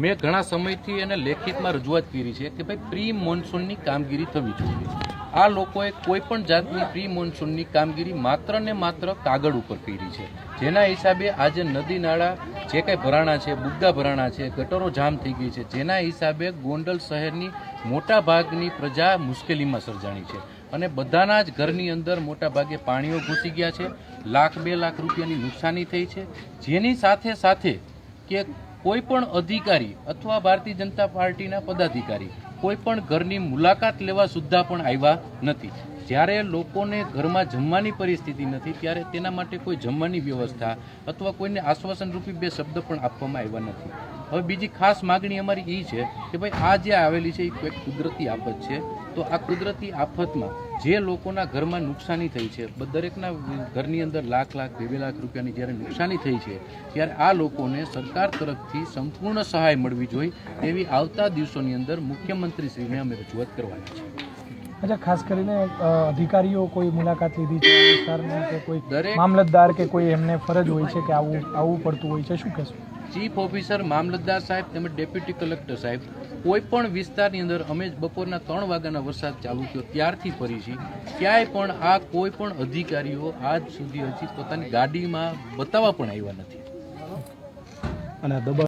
મેં ઘણા સમયથી એને લેખિતમાં રજૂઆત કરી છે કે ભાઈ પ્રી મોન્સૂનની કામગીરી થવી જોઈએ. આ લોકોએ કોઈ પણ જાતની પ્રી મોન્સૂનની કામગીરી માત્ર ને માત્ર કાગળ ઉપર કરી છે, જેના હિસાબે આજે નદી નાળા જે કંઈ ભરાણા છે, બુગ્ગા ભરાણા છે, ગટરો જામ થઈ ગઈ છે, જેના હિસાબે ગોંડલ શહેરની મોટા ભાગની પ્રજા મુશ્કેલીમાં સર્જાણી છે અને બધાના જ ઘરની અંદર મોટા ભાગે પાણીઓ ઘૂસી ગયા છે. 1,00,000-2 લાખ રૂપિયાની નુકસાની થઈ છે, જેની સાથે સાથે કે કોઈ પણ અધિકારી અથવા ભારતીય જનતા પાર્ટીના પદાધિકારી કોઈ પણ ઘરની મુલાકાત લેવા સુદ્ધા પણ આવ્યા નથી. જ્યારે લોકોને ઘરમાં જમવાની પરિસ્થિતિ નથી ત્યારે તેના માટે કોઈ જમવાની વ્યવસ્થા અથવા કોઈને આશ્વાસન રૂપી 2 શબ્દ પણ આપવામાં આવ્યા નથી. હવે બીજી ખાસ માગણી અમારી એ છે કે ભાઈ આ જે આવેલી છે એ કોઈ કુદરતી આફત છે, તો આ કુદરતી આફતમાં જે લોકોના ઘરમાં નુકસાની થઈ છે, દરેકના ઘરની અંદર 1,00,000-2 લાખ રૂપિયાની જ્યારે નુકસાની થઈ છે ત્યારે આ લોકોને સરકાર તરફથી સંપૂર્ણ સહાય મળવી જોઈએ તેવી આવતા દિવસોની અંદર મુખ્યમંત્રીશ્રીને અમે રજૂઆત કરવાના છે. અચ્છા, ખાસ કરીને અધિકારીઓ કોઈ મુલાકાત લીધી છે વિસ્તારની કે કોઈ મામલતદાર કે કોઈ એમને ફરજ હોય છે કે આવવું પડતું હોય છે, શું કહેશો? ચીફ ઓફિસર, મામલતદાર સાહેબ તેમજ ડેપ્યુટી કલેક્ટર સાહેબ કોઈ પણ વિસ્તારની અંદર અમે બપોરના 3 વાગ્યાના વરસાદ ચાલુ થયો ત્યારથી ફરી છીએ, ક્યાંય પણ આ કોઈ પણ અધિકારીઓ આજ સુધી હજી પોતાની ગાડીમાં બતાવવા પણ આવ્યા નથી. અને